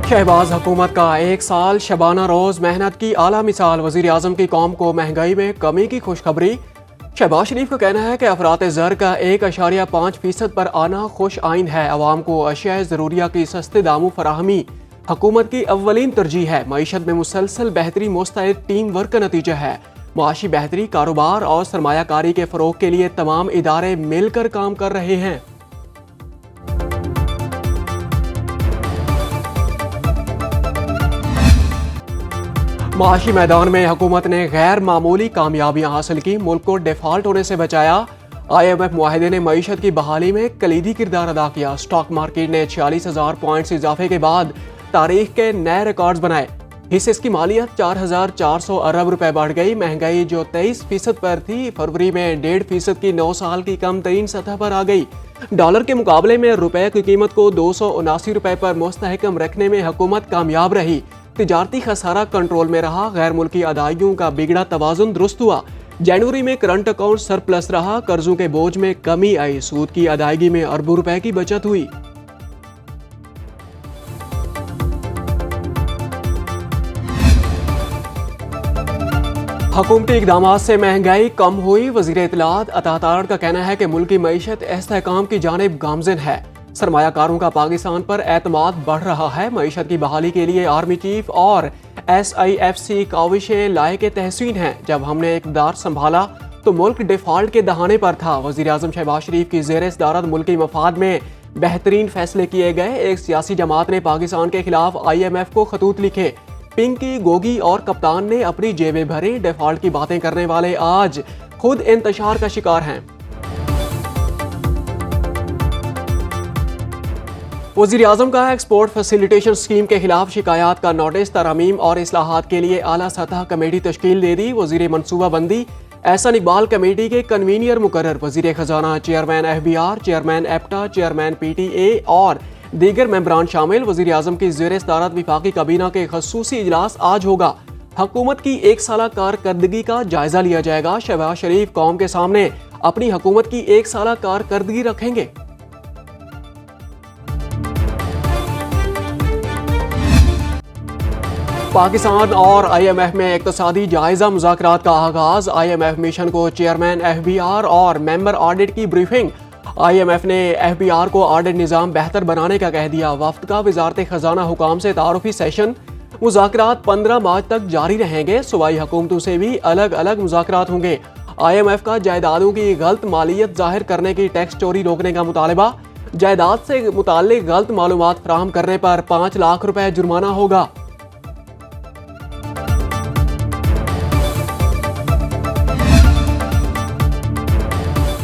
शहबाज हुकूमत का एक साल शबाना रोज मेहनत की आला मिसाल। वजीर आजम की कौम को महंगाई में कमी की खुशखबरी। शहबाज शरीफ का कहना है कि अफरात ज़र का 1.5% पर आना खुश आइन है। अवाम को अशिया ज़रूरिया की सस्ते दामों फराहमी हुकूमत की अव्वलीन तरजीह है। मईशत में मुसलसल बेहतरी मुस्तैद टीम वर्क का नतीजा है। माशी बेहतरी, कारोबार और सरमायाकारी के फ़रोग के लिए तमाम इदारे मिलकर काम कर रहे हैं। माशी मैदान में हुकूमत ने गैर मामूली कामयाबियां हासिल की, मुल्क को डिफॉल्ट होने से बचाया। IMF मुआहदे ने मईशत की बहाली में कलीदी किरदार अदा किया। स्टॉक मार्केट ने 46,000 पॉइंट्स इजाफे के बाद तारीख के नए रिकॉर्ड्स बनाए। हिस्से की मालियत 4,400 अरब रुपए बढ़ गई। महंगाई जो 23% पर थी, फरवरी में 1.5% की 9 साल की कम तरीन सतह पर आ गई। डॉलर के मुकाबले में रुपए की कीमत को 279 रुपए पर मुस्तहकम रखने में हुकूमत कामयाब रही। तिजारती खसारा कंट्रोल में रहा। गैर मुल्की अदायगियों का बिगड़ा तवाजुन दुरुस्त हुआ। जनवरी में करंट अकाउंट सरप्लस रहा। कर्जों के बोझ में कमी आई। सूद की अदायगी में अरबों रुपए की बचत हुई। हुकूमती इक़दामात से महंगाई कम हुई। वज़ीर इत्तलात अता तारड़ का कहना है कि मुल्क की मईशत इस्तेहकाम की जानिब गामज़िन है। सरमायाकारों का पाकिस्तान पर एतमाद बढ़ रहा है। मईशत की बहाली के लिए आर्मी चीफ और SIFC काविशें लायक तहसीन हैं। जब हमने इक़्तिदार संभाला तो मुल्क डिफॉल्ट के दहाने पर था। वज़ीर आज़म शहबाज शरीफ की ज़ेर सदारत मुल्की मफाद में बेहतरीन फैसले किए गए। एक सियासी जमात ने पाकिस्तान के खिलाफ IMF को खतूत लिखे। पिंकी, गोगी और कप्तान ने अपनी जेबें भरी। डिफॉल्ट की बातें करने वाले आज खुद इंतशार का शिकार हैं। वज़ीर आज़म का एक्सपोर्ट फैसिलिटेशन स्कीम के खिलाफ शिकायत का नोटिस। तरमीम और इस्लाहात के लिए आला सतह कमेटी तश्कील दे दी। वज़ीर मनसूबाबंदी एहसान इकबाल कमेटी के कन्वीनियर मुकर्रर। वज़ीर खजाना, chairman FBR, chairman एप्टा, chairman PTA और दीगर मेंबरान शामिल। वज़ीर आज़म की ज़ेर सदारत विफाकी काबीना के खसूसी इजलास आज होगा। हुकूमत की एक साला कारकर्दगी का जायजा लिया जाएगा। शहबाज शरीफ कौम के सामने अपनी हुकूमत की एक साला कारकर्दगी रखेंगे। पाकिस्तान और IMF में इक़्तिसादी जायजा मुज़ाकरात का आगाज़। IMF मिशन को चेयरमैन FBR और मेंबर ऑडिट की ब्रीफिंग। IMF ने FBR को ऑडिट निज़ाम बेहतर बनाने का कह दिया। वफ्द का वज़ारत खजाना हुकाम से तारुफी सेशन। मुज़ाकरात 15 मार्च तक जारी रहेंगे। सूबाई हुकूमतों से भी अलग अलग मुज़ाकरात होंगे। IMF का जायदादों की गलत मालियत जाहिर करने की टैक्स चोरी रोकने का मुतालबा। जायदाद से मुताल्लिक गलत मालूमात फराहम करने पर 5 लाख रुपए जुर्माना होगा।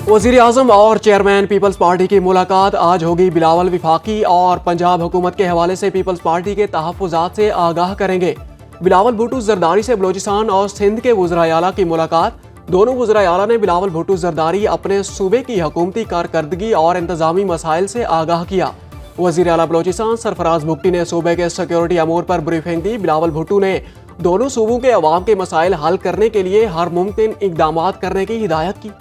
वज़ीर आज़म और चेयरमैन पीपल्स पार्टी की मुलाकात आज होगी। बिलावल विफाकी और पंजाब हुकूमत के हवाले से पीपल्स पार्टी के तहफ़्फ़ुज़ात से आगाह करेंगे। बिलावल भुट्टो ज़रदारी से बलोचिस्तान और सिंध के वज़राए आला की मुलाकात। दोनों वज़राए आला ने बिलावल भुट्टो ज़रदारी अपने सूबे की हुकूमती कारकर्दगी और इंतज़ामी मसाइल से आगाह किया। वज़ीर आला बलोचिस्तान सरफराज भुट्टी ने सूबे के सिक्योरिटी अमूर पर ब्रीफिंग दी। बिलावल भुट्टो ने दोनों सूबों के अवाम के मसाइल हल करने के लिए हर मुमकिन इक़दामात करने की हिदायत की।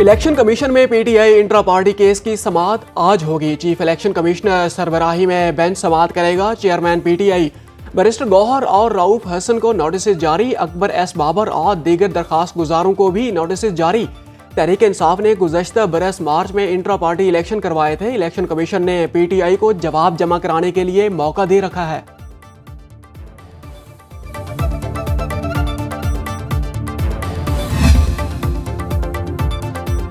इलेक्शन कमीशन में PTI इंट्रा पार्टी केस की समाअत आज होगी। चीफ इलेक्शन कमिश्नर सरबराही में बेंच समाअत करेगा। चेयरमैन PTI बैरिस्टर गौहर और रऊफ हसन को नोटिस जारी। अकबर S बाबर और दीगर दरखास्त गुजारों को भी नोटिस जारी। तहरीक इंसाफ ने गुज़श्ता बरस मार्च में इंट्रा पार्टी इलेक्शन करवाए थे। इलेक्शन कमीशन ने PTI को जवाब जमा कराने के लिए मौका दे रखा है।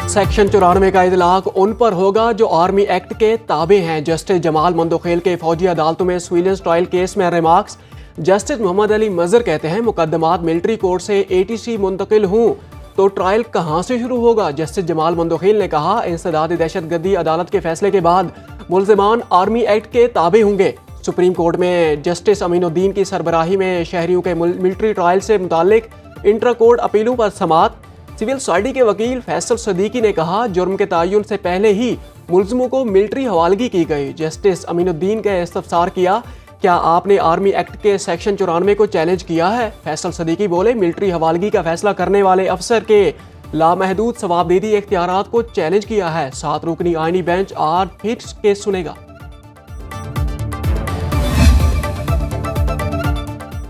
सेक्शन 94 का इतलाक उन पर होगा जो आर्मी एक्ट के ताबे हैं। जस्टिस जमाल मंदोखेल के फौजी अदालतों में सर्विलेंस ट्रायल केस में रिमार्क्स। जस्टिस मोहम्मद अली मजर कहते हैं मुकदमात मिलिट्री कोर्ट से ATC मुंतकिल हूँ तो ट्रायल कहाँ से शुरू होगा। जस्टिस जमाल मंदोखेल ने कहा इंसदाद दहशतगर्दी अदालत के फैसले के बाद मुल्ज़िमान आर्मी एक्ट के ताबे होंगे। सुप्रीम कोर्ट में जस्टिस अमीनुद्दीन की सरबराही में शहरियों के मिलिट्री ट्रायल से मुताल्लिक इंट्रा कोर्ट अपीलों पर समाअत। सिविल सोसाइटी के वकील फैसल सदीकी ने कहा जुर्म के तयन से पहले ही मुल्ज़िमों को मिलिट्री हवालगी की गई। जस्टिस अमीनुद्दीन का इस्तफसार किया क्या आपने आर्मी एक्ट के सेक्शन 94 को चैलेंज किया है? फैसल सदीकी बोले, मिलिट्री हवालगी का फैसला करने वाले अफसर के लामहदूद सवाबदीदी इख्तियारात को चैलेंज किया है। 7 रुकनी आईनी बेंच आज फिर केस सुनेगा।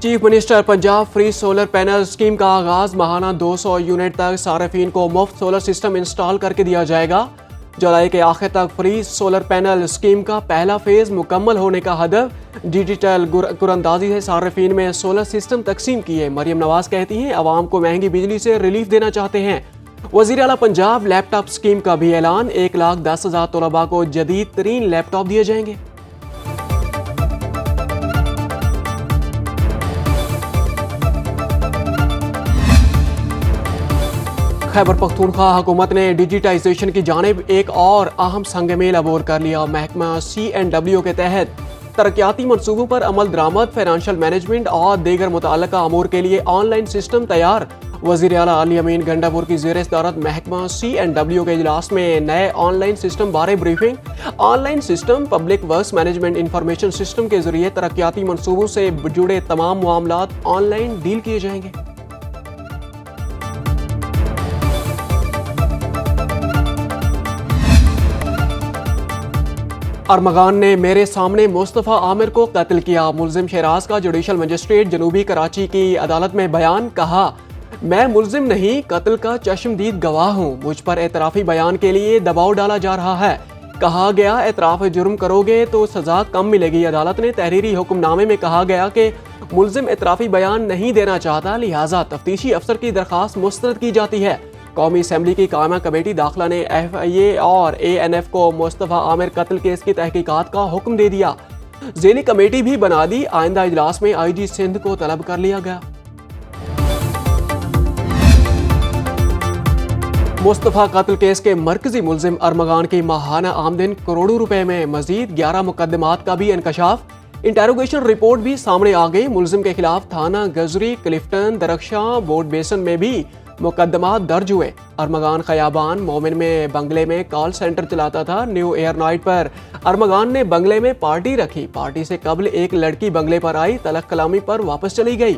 Chief minister Punjab free solar panel scheme का आगाज। माहाना 200 यूनिट तक सार्फिन को मुफ्त सोलर सिस्टम इंस्टॉल करके दिया जाएगा। जुलाई के आखिर तक फ्री सोलर पैनल स्कीम का पहला फेज मुकम्मल होने का हदफ। डिजिटल कुरंदाजी से सार्फिन में सोलर सिस्टम तकसीम किए। मरियम नवाज कहती हैं, अवाम को महंगी बिजली से रिलीफ देना चाहते हैं। वजीर आला पंजाब लैपटॉप स्कीम का भी ऐलान। 1,10,000 तलबा को जदीद तरीन लैपटॉप दिए जाएंगे। खैबर पख्तूनख्वा हुकूमत ने डिजिटाइजेशन की जानिब एक और अहम संग-मेल अबूर कर लिया। महकमा CNW के तहत तरक्याती मनसूबों पर अमल दरामद, फाइनेंशियल मैनेजमेंट और दीगर मुतल्लिका अमूर के लिए ऑनलाइन सिस्टम तैयार। वज़ीर आला अली अमीन गंडापुर की ज़ेर सदारत महकमा CNW के इजलास में नए ऑनलाइन सिस्टम बारे briefing. Online system public works management information system के जरिए तरक्याती मनसूबों से जुड़े तमाम मामलात ऑनलाइन डील किए जाएंगे। अरमगान ने मेरे सामने मुस्तफ़ा आमिर को कत्ल किया। मुल्जिम शहराज का जुडिशल मजिस्ट्रेट जनूबी कराची की अदालत में बयान। कहा, मैं मुल्जिम नहीं, कत्ल का चश्मदीद गवाह हूँ। मुझ पर एतराफ़ी बयान के लिए दबाव डाला जा रहा है। कहा गया, एतराफ़ जुर्म करोगे तो सज़ा कम मिलेगी। अदालत ने तहरीरी हुक्मनामे में कहा गया कि मुल्जिम एतराफ़ी बयान नहीं देना चाहता, लिहाजा तफ्तीशी अफसर की दरख्वास्त मुस्तरद की जाती है। कौमी असम्बली की कायमा कमेटी दाखिला ने FIA और ANF को मुस्तफ़ा आमिर कत्ल केस की तहकीकात का हुक्म दे दिया। ज़ेली कमेटी भी बना दी। आइंदा इजलास में IG सिंध को तलब कर लिया गया। मुस्तफ़ा कत्ल केस के मरकजी मुल्जिम अरमगान की माहाना आमदन करोड़ों रुपए में। मजीद 11 मुकदमात का भी इंकशाफ। इंटेरोगेशन रिपोर्ट भी सामने आ गई। मुल्जिम के खिलाफ थाना गजरी, क्लिफ्टन, दरख्शां, बोर्ड बेसन में भी मुकदमा दर्ज हुए। अरमगान खयाबान मोमिन में बंगले में कॉल सेंटर चलाता था। न्यू ईयर नाइट पर अरमगान ने बंगले में पार्टी रखी। पार्टी से कबल एक लड़की बंगले पर आई, तलक कलामी पर वापस चली गई।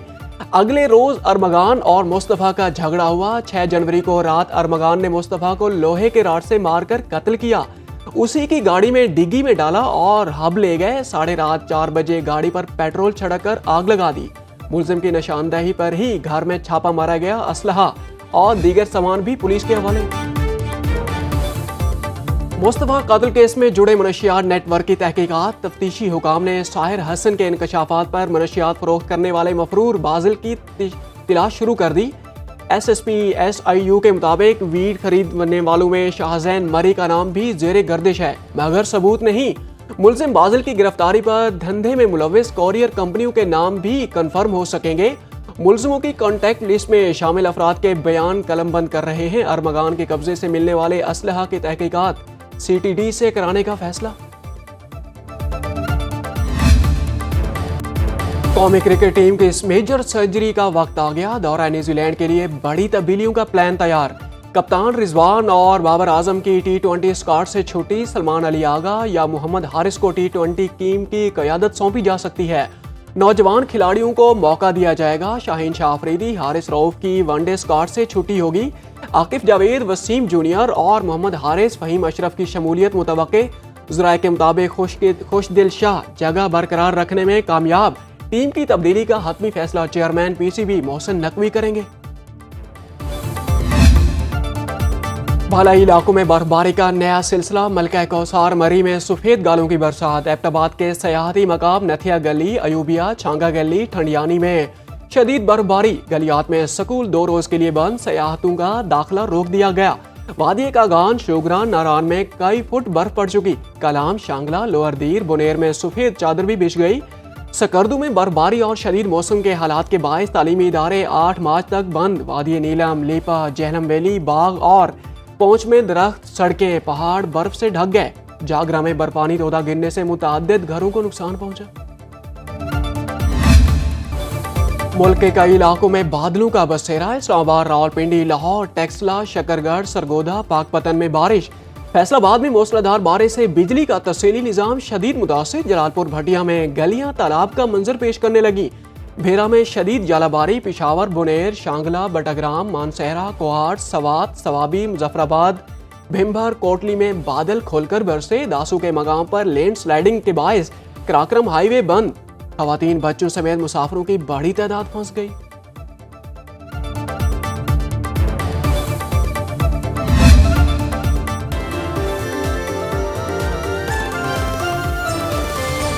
अगले रोज अरमगान और मुस्तफ़ा का झगड़ा हुआ। 6 जनवरी को रात अरमगान ने मुस्तफ़ा को लोहे के राड से मारकर कत्ल किया। उसी की गाड़ी में डिग्गी में डाला और हब ले गए। 4:30 बजे गाड़ी पर पेट्रोल छिड़ककर आग लगा दी। मुल्जिम की निशानदेही पर ही घर में छापा मारा गया। असलहा और दीगर सामान भी पुलिस के हवाले। मुस्तफ़ा कत्ल केस में जुड़े मनशियात नेटवर्क की तहकीकात। तफ्तीशी हुकाम ने साहिर हसन के इंकशाफात पर मनशियात फरोख्त करने वाले मफरूर बाजिल की तलाश शुरू कर दी। SSP SIU के मुताबिक वीड खरीदने वालों में शाहजैन मरी का नाम भी जेरे गर्दिश है, मगर सबूत नहीं। मुल्जिम बाजिल की गिरफ्तारी पर धंधे में मुलविस कोरियर कंपनियों के नाम भी कन्फर्म हो सकेंगे। मुल्जिमों की कॉन्टैक्ट लिस्ट में शामिल अफराद के बयान कलमबंद कर रहे हैं। अरमगान के कब्जे से मिलने वाले असलहा की तहकीकात CTD से कराने का फैसला। कौमी क्रिकेट टीम की इस मेजर सर्जरी का वक्त आ गया। दौरा न्यूजीलैंड के लिए बड़ी तब्दीलियों का प्लान तैयार। कप्तान रिजवान और बाबर आजम की T20 स्क्वाड से छुट्टी। सलमान अली आगा या मोहम्मद हारिस को T20 टीम की क़यादत सौंपी जा सकती है। नौजवान खिलाड़ियों को मौका दिया जाएगा। शाहीन शाह अफरीदी, हारिस रऊफ की वनडे स्क्वाड से छुट्टी होगी। आकिफ जावेद, वसीम जूनियर और मोहम्मद हारिस, फहीम अशरफ की शमूलियत मुतवक्के। ज़राए के मुताबिक खुशदिल शाह जगह बरकरार रखने में कामयाब। टीम की तब्दीली का हतमी फैसला चेयरमैन PCB मोहसिन नकवी करेंगे। भालाई इलाकों में बर्फबारी का नया सिलसिला। मलका कौसार मरी में सफ़ेद गालों की बरसात। एबटाबाद के सयाहती मकाम नथिया गली, अयूबिया, छांगा गली, ठंडियानी में शदीद बर्फबारी। गलियात में स्कूल 2 रोज के लिए बंद। सयाहतों का दाखिला रोक दिया गया। वादी कागान, शोगरान, नारान में कई फुट बर्फ पड़ चुकी। कलाम, शांगला, लोअर दीर, बुनेर में सफ़ेद चादर भी बिछ गई। सकर्दू में बर्फबारी और शदीद मौसम के हालात के बायस तालीमी इदारे 8 मार्च तक बंद। वादी नीलम, लीपा, जहलम वैली, बाग और पहुंच में दरख्त, सड़कें, पहाड़ बर्फ से ढक गए। जागरा में बर्फानी तोदा गिरने से मुतअद्दिद घरों को नुकसान पहुंचा। मुल्क के कई इलाकों में बादलों का बसेरा। इस्लामाबाद, रावलपिंडी, लाहौर, टेक्सला, शकरगढ़, सरगोदा, पाकपतन में बारिश। फैसलाबाद में मूसलाधार बारिश से बिजली का तफसीली निजाम शदीद मुतासिर। जलालपुर भटिया में गलियां तालाब का मंजर पेश करने लगी। भेरा में शदीद जालाबारी। पिशावर, बुनेर, शांगला, बटग्राम, मानसहरा, कोहाट, सवात, सवाबी, मुजफ्फराबाद, भिम्बर, कोटली में बादल खोलकर बरसे। दासू के मकाम पर लैंड स्लाइडिंग के बायस कराक्रम हाईवे बंद। खवातीन, बच्चों समेत मुसाफिरों की बड़ी तादाद फंस गई।